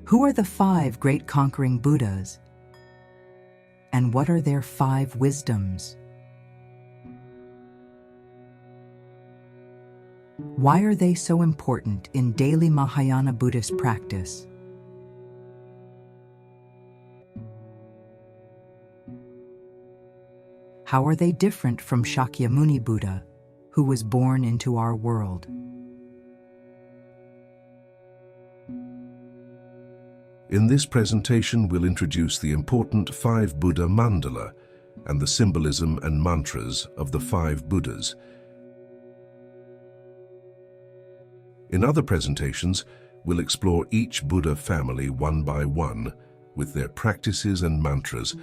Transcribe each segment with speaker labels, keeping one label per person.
Speaker 1: Who are the 5 great conquering Buddhas? And what are their 5 wisdoms? Why are they so important in daily Mahayana Buddhist practice? How are they different from Shakyamuni Buddha, who was born into our world?
Speaker 2: In this presentation, we'll introduce the important 5 Buddha mandala and the symbolism and mantras of the 5 Buddhas. In other presentations, we'll explore each Buddha family one by one with their practices and mantras.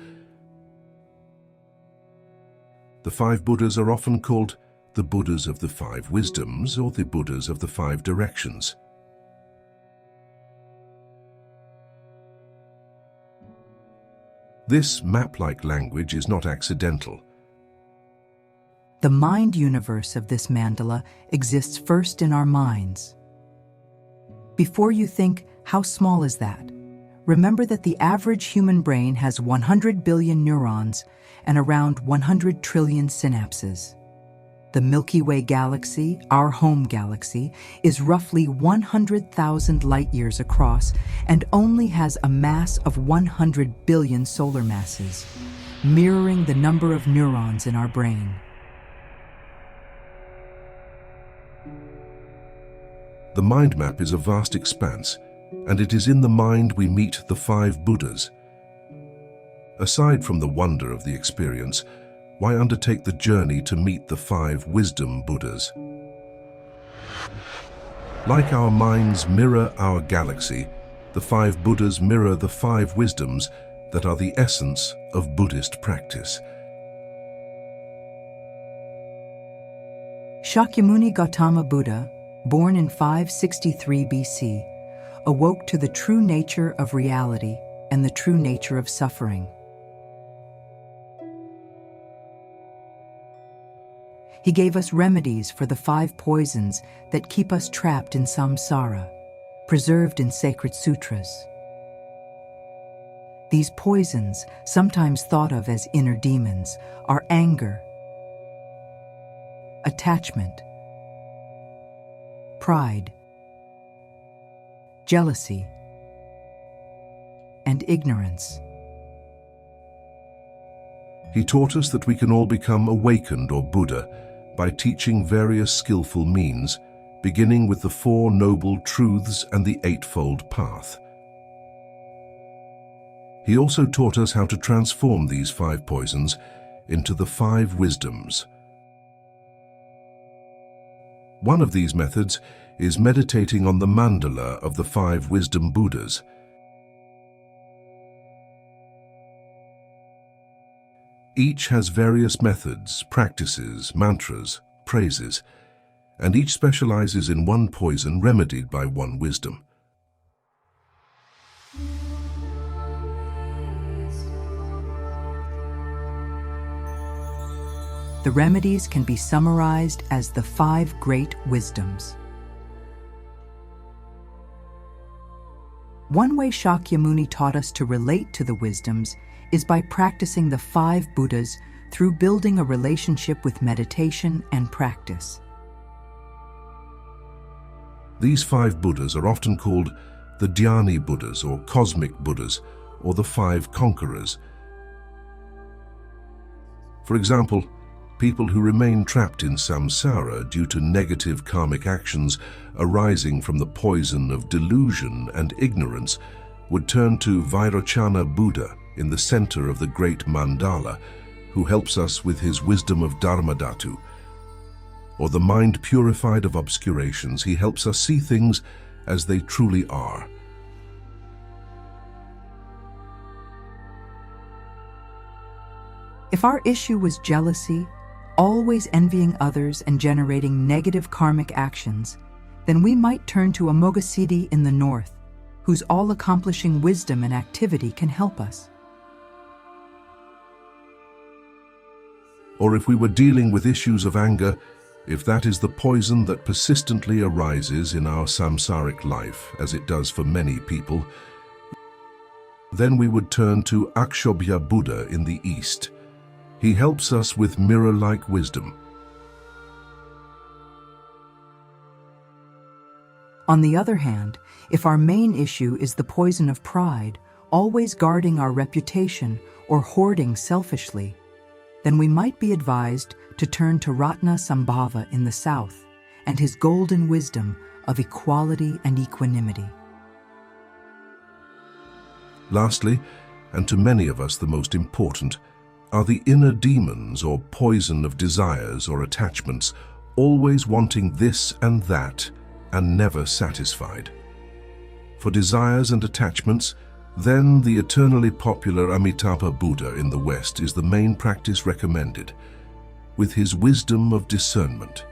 Speaker 2: The 5 Buddhas are often called the Buddhas of the 5 wisdoms or the Buddhas of the 5 directions. This map-like language is not accidental.
Speaker 1: The mind universe of this mandala exists first in our minds. Before you think, how small is that? Remember that the average human brain has 100 billion neurons and around 100 trillion synapses. The Milky Way galaxy, our home galaxy, is roughly 100,000 light-years across and only has a mass of 100 billion solar masses, mirroring the number of neurons in our brain.
Speaker 2: The mind map is a vast expanse, and it is in the mind we meet the 5 Buddhas. Aside from the wonder of the experience, why undertake the journey to meet the 5 wisdom Buddhas? Like our minds mirror our galaxy, the 5 Buddhas mirror the 5 wisdoms that are the essence of Buddhist practice.
Speaker 1: Shakyamuni Gautama Buddha, born in 563 BC, awoke to the true nature of reality and the true nature of suffering. He gave us remedies for the 5 poisons that keep us trapped in samsara, preserved in sacred sutras. These poisons, sometimes thought of as inner demons, are anger, attachment, pride, jealousy, and ignorance.
Speaker 2: He taught us that we can all become awakened or Buddha by teaching various skillful means, beginning with the 4 Noble Truths and the Eightfold Path. He also taught us how to transform these 5 poisons into the 5 wisdoms. One of these methods is meditating on the mandala of the 5 wisdom Buddhas. Each has various methods, practices, mantras, praises, and each specializes in one poison remedied by one wisdom.
Speaker 1: The remedies can be summarized as the 5 great wisdoms. One way Shakyamuni taught us to relate to the wisdoms is by practicing the 5 Buddhas through building a relationship with meditation and practice.
Speaker 2: These 5 Buddhas are often called the Dhyani Buddhas or cosmic Buddhas, or the 5 conquerors. For example, people who remain trapped in samsara due to negative karmic actions arising from the poison of delusion and ignorance would turn to Vairochana Buddha in the center of the great mandala, who helps us with his wisdom of Dharmadhatu. Or the mind purified of obscurations, he helps us see things as they truly are.
Speaker 1: If our issue was jealousy, always envying others and generating negative karmic actions, then we might turn to Amoghasiddhi in the north, whose all-accomplishing wisdom and activity can help us.
Speaker 2: Or if we were dealing with issues of anger, if that is the poison that persistently arises in our samsaric life, as it does for many people, Then we would turn to Akshobhya Buddha in the East. He helps us with mirror-like wisdom.
Speaker 1: On the other hand, if our main issue is the poison of pride, always guarding our reputation or hoarding selfishly, then we might be advised to turn to Ratna Sambhava in the South and his golden wisdom of equality and equanimity.
Speaker 2: Lastly, and to many of us the most important, are the inner demons or poison of desires or attachments, always wanting this and that and never satisfied. For desires and attachments, then the eternally popular Amitabha Buddha in the West is the main practice recommended, with his wisdom of discernment.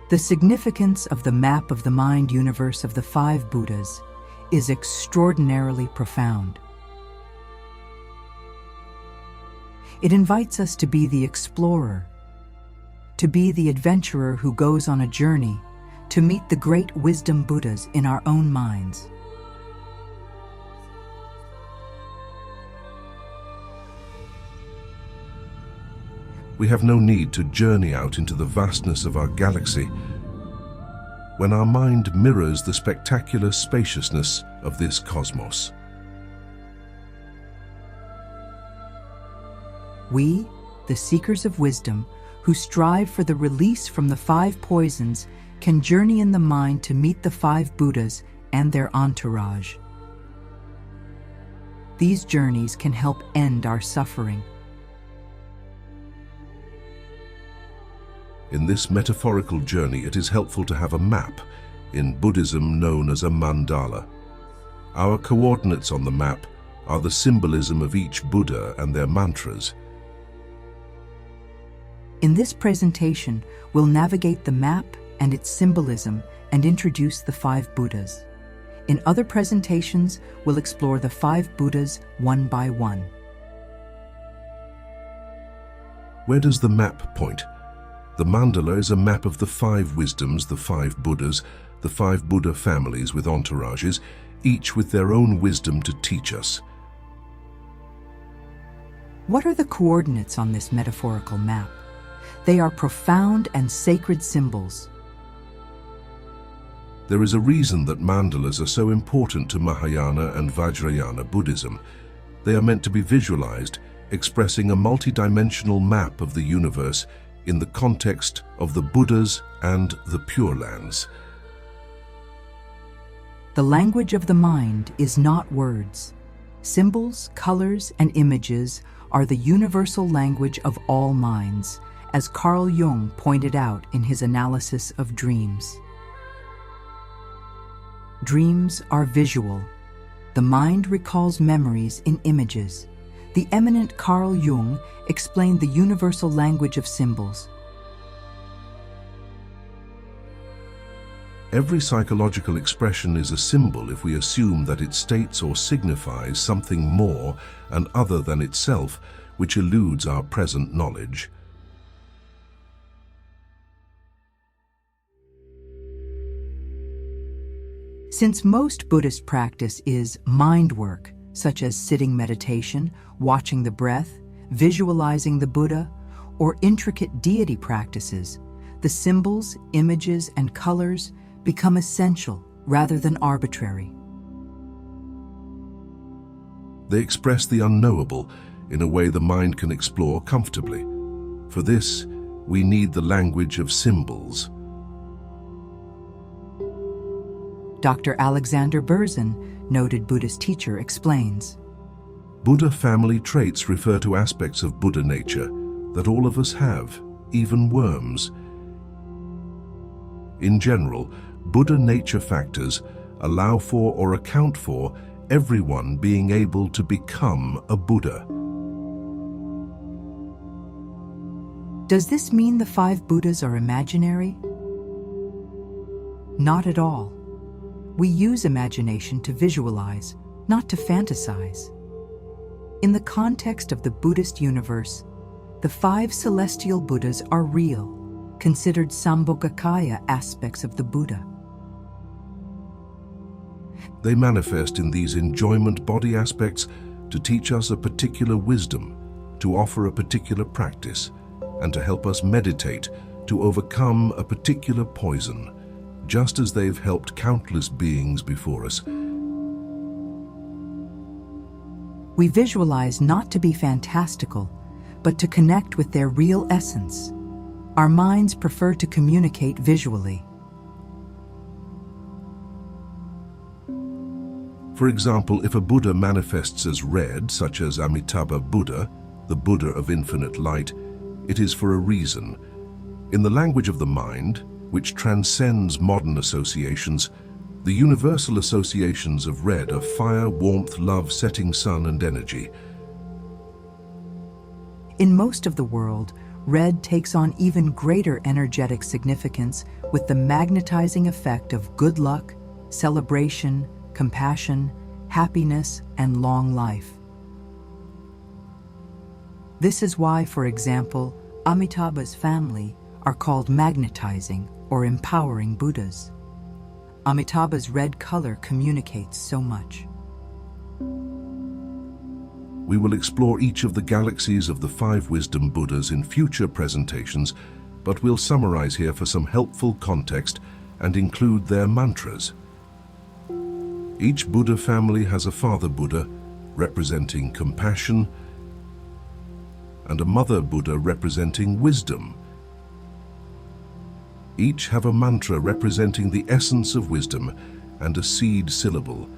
Speaker 1: The significance of the map of the mind universe of the five Buddhas is extraordinarily profound. It invites us to be the explorer, to be the adventurer who goes on a journey to meet the great wisdom Buddhas in our own minds.
Speaker 2: We have no need to journey out into the vastness of our galaxy when our mind mirrors the spectacular spaciousness of this cosmos.
Speaker 1: We, the seekers of wisdom, who strive for the release from the five poisons, can journey in the mind to meet the five Buddhas and their entourage. These journeys can help end our suffering.
Speaker 2: In this metaphorical journey, it is helpful to have a map, in Buddhism known as a mandala. Our coordinates on the map are the symbolism of each Buddha and their mantras.
Speaker 1: In this presentation, we'll navigate the map and its symbolism and introduce the five Buddhas. In other presentations, we'll explore the five Buddhas one by one.
Speaker 2: Where does the map point? The mandala is a map of the five wisdoms, the five Buddhas, the five Buddha families with entourages, each with their own wisdom to teach us.
Speaker 1: What are the coordinates on this metaphorical map? They are profound and sacred symbols.
Speaker 2: There is a reason that mandalas are so important to Mahayana and Vajrayana Buddhism. They are meant to be visualized, expressing a multidimensional map of the universe in the context of the Buddhas and the Pure Lands.
Speaker 1: The language of the mind is not words. Symbols, colors, and images are the universal language of all minds, as Carl Jung pointed out in his analysis of dreams. Dreams are visual. The mind recalls memories in images. The eminent Carl Jung explained the universal language of symbols.
Speaker 2: Every psychological expression is a symbol if we assume that it states or signifies something more and other than itself, which eludes our present knowledge.
Speaker 1: Since most Buddhist practice is mind work, such as sitting meditation, watching the breath, visualizing the Buddha, or intricate deity practices, the symbols, images, and colors become essential rather than arbitrary.
Speaker 2: They express the unknowable in a way the mind can explore comfortably. For this, we need the language of symbols.
Speaker 1: Dr. Alexander Berzin, noted Buddhist teacher, explains,
Speaker 2: Buddha family traits refer to aspects of Buddha nature that all of us have, even worms. In general, Buddha nature factors allow for or account for everyone being able to become a Buddha.
Speaker 1: Does this mean the five Buddhas are imaginary? Not at all. We use imagination to visualize, not to fantasize. In the context of the Buddhist universe, the five celestial Buddhas are real, considered Sambhogakaya aspects of the Buddha.
Speaker 2: They manifest in these enjoyment body aspects to teach us a particular wisdom, to offer a particular practice, and to help us meditate to overcome a particular poison, just as they've helped countless beings before us.
Speaker 1: We visualize not to be fantastical, but to connect with their real essence. Our minds prefer to communicate visually.
Speaker 2: For example, if a Buddha manifests as red, such as Amitabha Buddha, the Buddha of infinite light, it is for a reason. In the language of the mind, which transcends modern associations, the universal associations of red are fire, warmth, love, setting sun, and energy.
Speaker 1: In most of the world, red takes on even greater energetic significance with the magnetizing effect of good luck, celebration, compassion, happiness, and long life. This is why, for example, Amitabha's family are called magnetizing or empowering Buddhas. Amitabha's red color communicates so much.
Speaker 2: We will explore each of the galaxies of the 5 wisdom Buddhas in future presentations, but we'll summarize here for some helpful context and include their mantras. Each Buddha family has a father Buddha representing compassion and a mother Buddha representing wisdom. Each have a mantra representing the essence of wisdom and a seed syllable.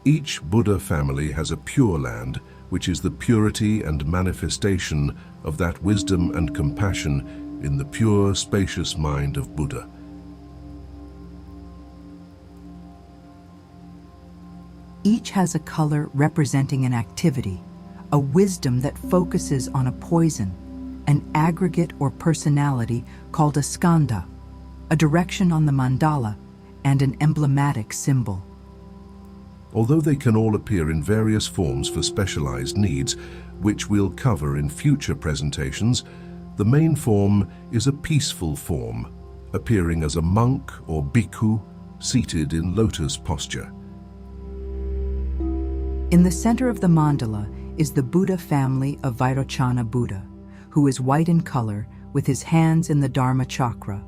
Speaker 2: Each Buddha family has a pure land, which is the purity and manifestation of that wisdom and compassion in the pure, spacious mind of Buddha.
Speaker 1: Each has a color representing an activity, a wisdom that focuses on a poison, an aggregate or personality called a skandha, a direction on the mandala, and an emblematic symbol.
Speaker 2: Although they can all appear in various forms for specialized needs, which we'll cover in future presentations, the main form is a peaceful form, appearing as a monk or bhikkhu seated in lotus posture.
Speaker 1: In the center of the mandala is the Buddha family of Vairochana Buddha, who is white in color with his hands in the Dharma chakra,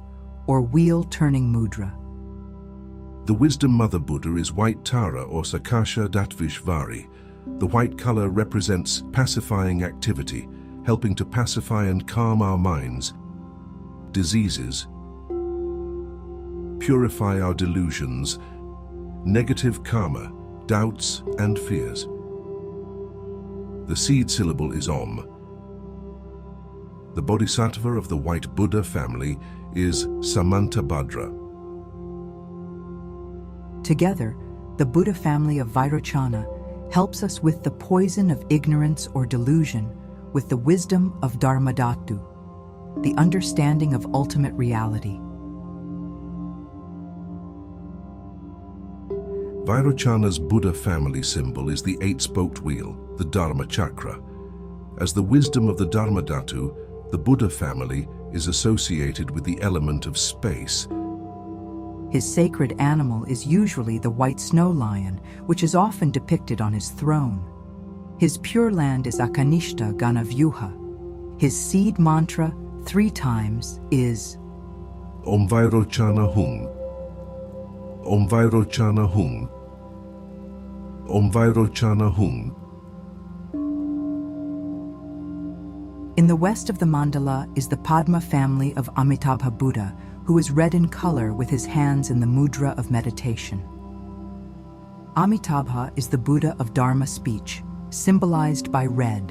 Speaker 1: or wheel-turning mudra.
Speaker 2: The Wisdom Mother Buddha is white Tara or Sakasha Datvishvari. The white color represents pacifying activity, helping to pacify and calm our minds, diseases, purify our delusions, negative karma, doubts and fears. The seed syllable is Om. The Bodhisattva of the white Buddha family is Samantabhadra.
Speaker 1: Together, the Buddha family of Vairochana helps us with the poison of ignorance or delusion with the wisdom of Dharmadhatu, the understanding of ultimate reality.
Speaker 2: Vairochana's Buddha family symbol is the 8-spoked wheel, the Dharma chakra. As the wisdom of the Dharmadhatu, the Buddha family is associated with the element of space.
Speaker 1: His sacred animal is usually the white snow lion, which is often depicted on his throne. His pure land is Akanishta Ganavyuha. His seed mantra 3 times is
Speaker 2: Om Vairochana Hung. Om Vairochana Hung. Om Vairochana Hung.
Speaker 1: In the west of the mandala is the Padma family of Amitabha Buddha, who is red in color with his hands in the mudra of meditation. Amitabha is the Buddha of Dharma speech, symbolized by red.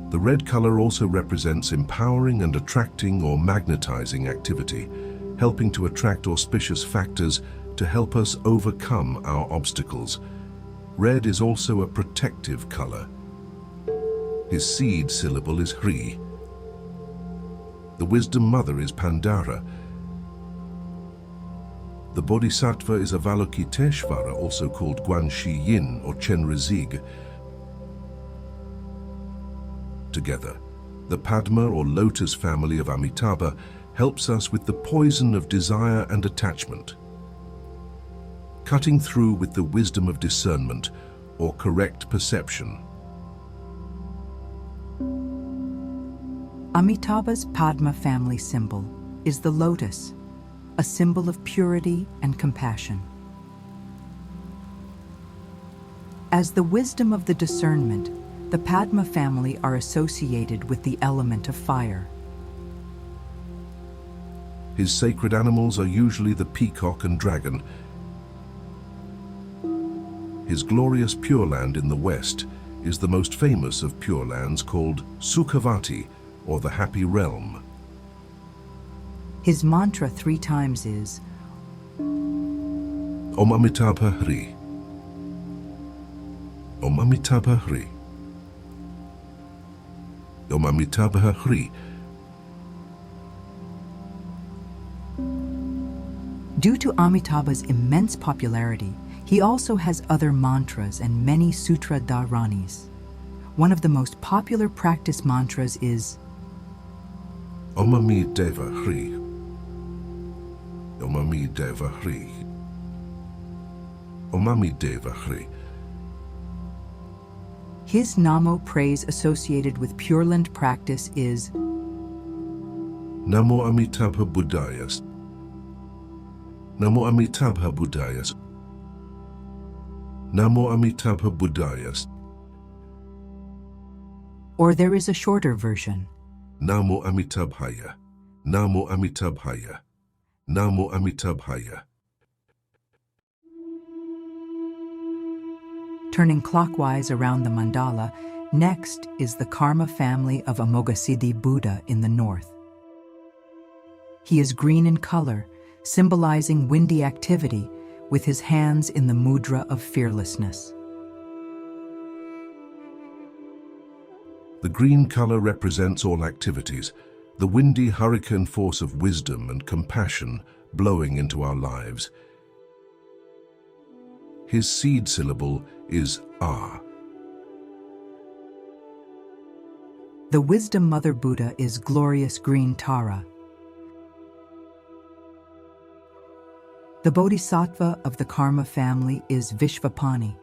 Speaker 2: The red color also represents empowering and attracting or magnetizing activity, helping to attract auspicious factors to help us overcome our obstacles. Red is also a protective color. His seed syllable is Hri. The Wisdom Mother is Pandara. The Bodhisattva is Avalokiteshvara, also called Guanxi Yin or Chenrezig. Together, the Padma or lotus family of Amitabha helps us with the poison of desire and attachment. cutting through with the wisdom of discernment or correct perception.
Speaker 1: Amitabha's Padma family symbol is the lotus, a symbol of purity and compassion. As the wisdom of the discernment, the Padma family are associated with the element of fire.
Speaker 2: His sacred animals are usually the peacock and dragon. His glorious Pure Land in the west is the most famous of Pure Lands, called Sukhavati, or the Happy Realm.
Speaker 1: His mantra 3 times is
Speaker 2: Om Amitabha Hri. Om Amitabha Hri. Om Amitabha Hri.
Speaker 1: Due to Amitabha's immense popularity, he also has other mantras and many sutra dharanis. One of the most popular practice mantras is
Speaker 2: Om Amideva Hri. Om Amideva Hri. Om Amideva Hri.
Speaker 1: His Namo praise associated with Pure Land practice is
Speaker 2: Namo Amitabha Buddhaya. Namo Amitabha Buddhaya. Namo Amitabha Buddhaya.
Speaker 1: or there is a shorter version.
Speaker 2: Namo Amitabhaya. Namo Amitabhaya. Namo Amitabhaya.
Speaker 1: Turning clockwise around the mandala, next is the Karma family of Amoghasiddhi Buddha in the north. He is green in color, symbolizing windy activity, with his hands in the mudra of fearlessness.
Speaker 2: The green color represents all activities, the windy hurricane force of wisdom and compassion blowing into our lives. His seed syllable is A.
Speaker 1: The Wisdom Mother Buddha is glorious green Tara. The Bodhisattva of the Karma family is Vishvapani.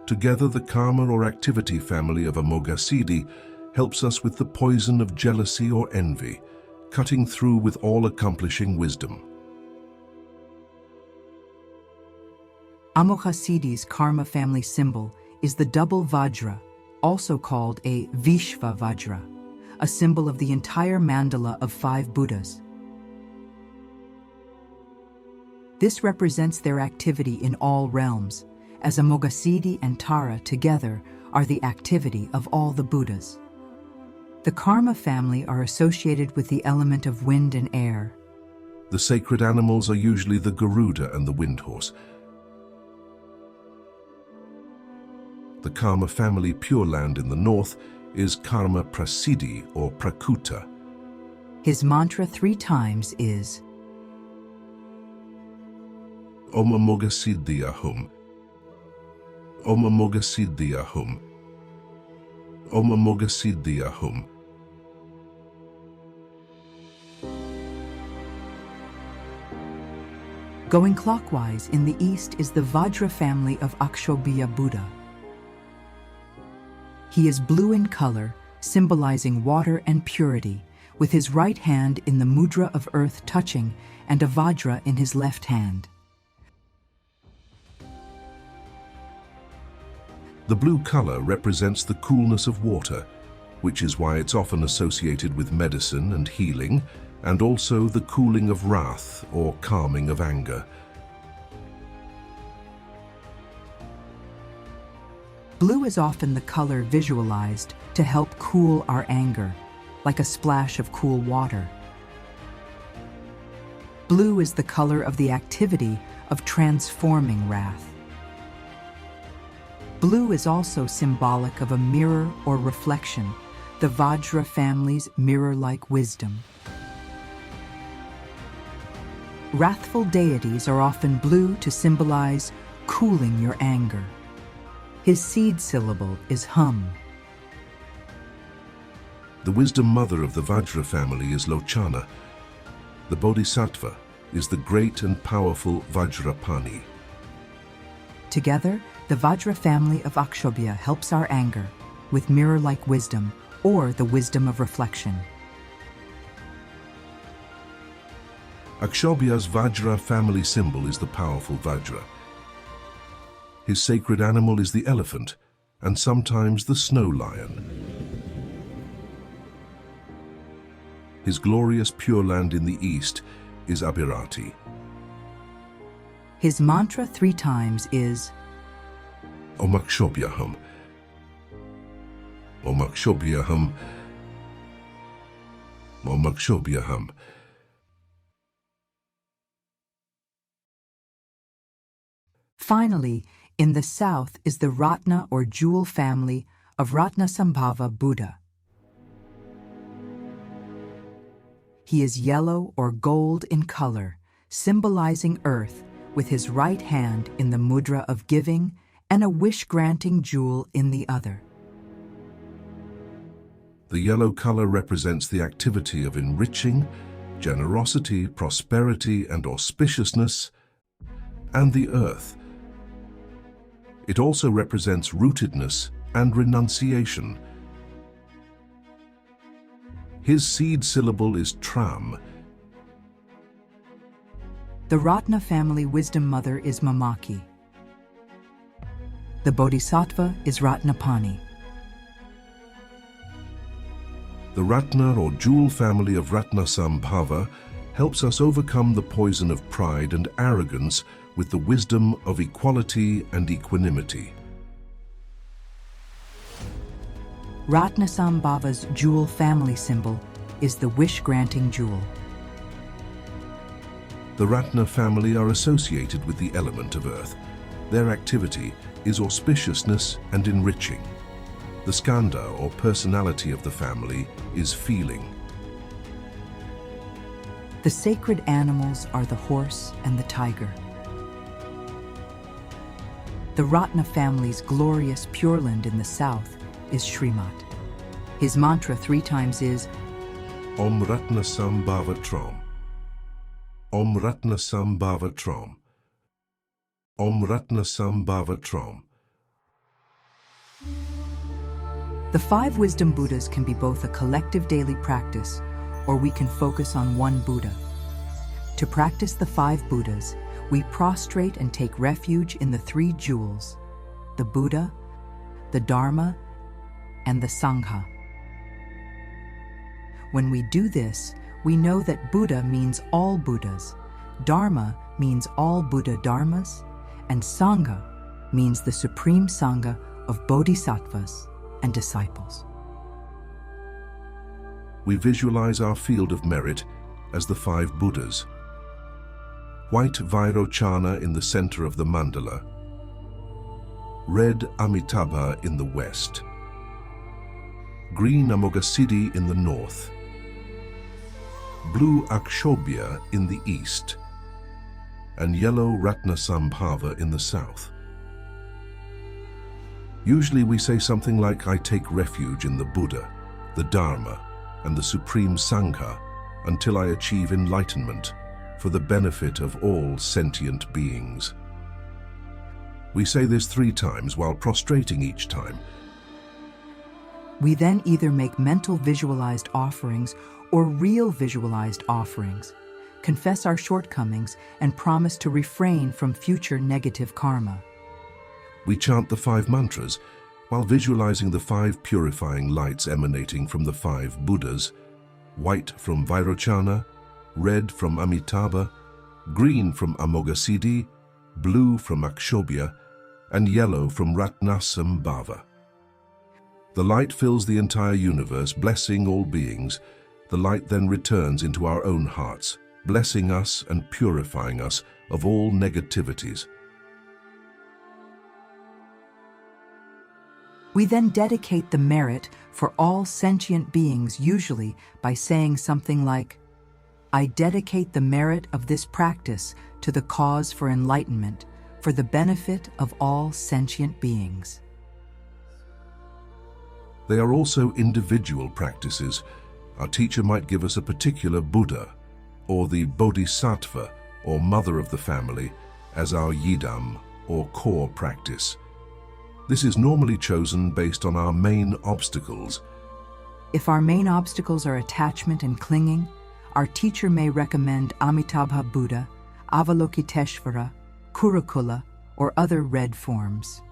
Speaker 2: Together, the karma or activity family of Amoghasiddhi helps us with the poison of jealousy or envy, cutting through with all-accomplishing wisdom.
Speaker 1: Amoghasiddhi's Karma family symbol is the double Vajra, also called a Vishva Vajra, a symbol of the entire mandala of 5 Buddhas. This represents their activity in all realms, as Amoghasiddhi and Tara together are the activity of all the Buddhas. The Karma family are associated with the element of wind and air.
Speaker 2: The sacred animals are usually the Garuda and the wind horse. The Karma family Pure Land in the north is Karma Prasiddhi or Prakuta.
Speaker 1: His mantra 3 times is
Speaker 2: Om Amoghasiddhi Ahum. Om Amoghasiddhi Ahum. Om Amoghasiddhi Ahum.
Speaker 1: Going clockwise in the east is the Vajra family of Akshobhya Buddha. He is blue in color, symbolizing water and purity, with his right hand in the mudra of earth touching and a Vajra in his left hand.
Speaker 2: The blue color represents the coolness of water, which is why it's often associated with medicine and healing, and also the cooling of wrath or calming of anger.
Speaker 1: Blue is often the color visualized to help cool our anger, like a splash of cool water. Blue is the color of the activity of transforming wrath. Blue is also symbolic of a mirror or reflection, the Vajra family's mirror-like wisdom. Wrathful deities are often blue to symbolize cooling your anger. His seed syllable is Hum.
Speaker 2: The wisdom mother of the Vajra family is Lochana. The Bodhisattva is the great and powerful Vajrapani.
Speaker 1: Together, the Vajra family of Akshobhya helps our anger with mirror-like wisdom or the wisdom of reflection.
Speaker 2: Akshobhya's Vajra family symbol is the powerful Vajra. His sacred animal is the elephant, and sometimes the snow lion. His glorious Pure Land in the east is Abhirati.
Speaker 1: His mantra 3 times is
Speaker 2: Om Akshobhyaham. Om Akshobhyaham. Om Akshobhyaham.
Speaker 1: Finally, in the south is the Ratna or jewel family of Ratnasambhava Buddha. He is yellow or gold in color, symbolizing earth, with his right hand in the mudra of giving and a wish-granting jewel in the other.
Speaker 2: The yellow color represents the activity of enriching, generosity, prosperity, and auspiciousness, and the earth. It also represents rootedness and renunciation. His seed syllable is Tram.
Speaker 1: The Ratna family wisdom mother is Mamaki. The Bodhisattva is Ratnapani.
Speaker 2: The Ratna or jewel family of Ratnasambhava helps us overcome the poison of pride and arrogance with the wisdom of equality and equanimity.
Speaker 1: Ratnasambhava's jewel family symbol is the wish-granting jewel.
Speaker 2: The Ratna family are associated with the element of earth. Their activity is auspiciousness and enriching. The skanda or personality of the family is feeling.
Speaker 1: The sacred animals are the horse and the tiger. The Ratna family's glorious Pure Land in the south is Srimat. His mantra 3 times is
Speaker 2: Om Ratnasambhava Tram. Om Ratnasambhava Tram. Om Ratnasambhava Tram.
Speaker 1: The 5 wisdom Buddhas can be both a collective daily practice, or we can focus on one Buddha. To practice the 5 Buddhas, we prostrate and take refuge in the 3 jewels, the Buddha, the Dharma, and the Sangha. When we do this, we know that Buddha means all Buddhas, Dharma means all Buddha Dharmas, and Sangha means the supreme Sangha of Bodhisattvas and disciples.
Speaker 2: We visualize our field of merit as the 5 Buddhas. White Vairochana in the center of the mandala. Red Amitabha in the west. Green Amoghasiddhi in the north. Blue Akshobhya in the east. And yellow Ratnasambhava in the south. Usually we say something like, I take refuge in the Buddha, the Dharma, and the Supreme Sangha until I achieve enlightenment for the benefit of all sentient beings. We say this 3 times while prostrating each time.
Speaker 1: We then either make mental visualized offerings or real visualized offerings, confess our shortcomings, and promise to refrain from future negative karma.
Speaker 2: We chant the 5 mantras while visualizing the 5 purifying lights emanating from the 5 Buddhas, white from Vairochana, red from Amitabha, green from Amoghasiddhi, blue from Akshobhya, and yellow from Ratnasambhava. The light fills the entire universe, blessing all beings. The light then returns into our own hearts, blessing us and purifying us of all negativities.
Speaker 1: We then dedicate the merit for all sentient beings, usually by saying something like, I dedicate the merit of this practice to the cause for enlightenment, for the benefit of all sentient beings.
Speaker 2: They are also individual practices. Our teacher might give us a particular Buddha, or the Bodhisattva, or mother of the family, as our yidam, or core practice. This is normally chosen based on our main obstacles.
Speaker 1: If our main obstacles are attachment and clinging, our teacher may recommend Amitabha Buddha, Avalokiteshvara, Kurukula, or other red forms.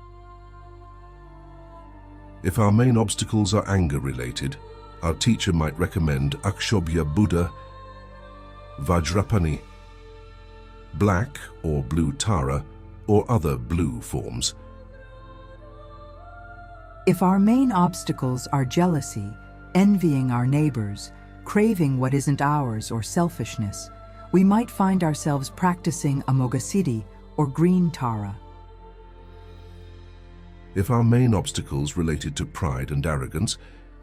Speaker 2: If our main obstacles are anger-related, our teacher might recommend Akshobhya Buddha, Vajrapani, black or blue Tara, or other blue forms.
Speaker 1: If our main obstacles are jealousy, envying our neighbors, craving what isn't ours, or selfishness, we might find ourselves practicing Amoghasiddhi or green Tara.
Speaker 2: If our main obstacles related to pride and arrogance,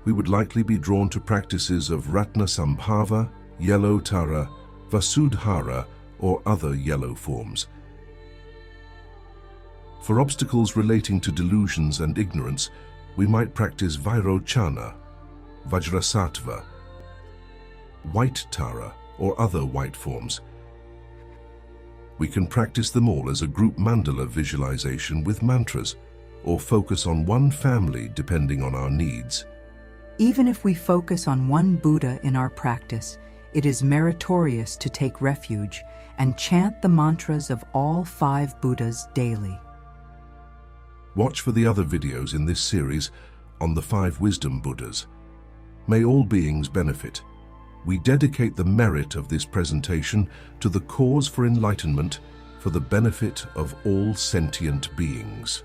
Speaker 2: we would likely be drawn to practices of Ratna Sambhava, yellow Tara, Vasudhara, or other yellow forms. For obstacles relating to delusions and ignorance, we might practice Vairochana, Vajrasattva, white Tara, or other white forms. We can practice them all as a group mandala visualization with mantras, or focus on one family depending on our needs.
Speaker 1: Even if we focus on one Buddha in our practice, it is meritorious to take refuge and chant the mantras of all 5 Buddhas daily.
Speaker 2: Watch for the other videos in this series on the 5 wisdom Buddhas. May all beings benefit. We dedicate the merit of this presentation to the cause for enlightenment for the benefit of all sentient beings.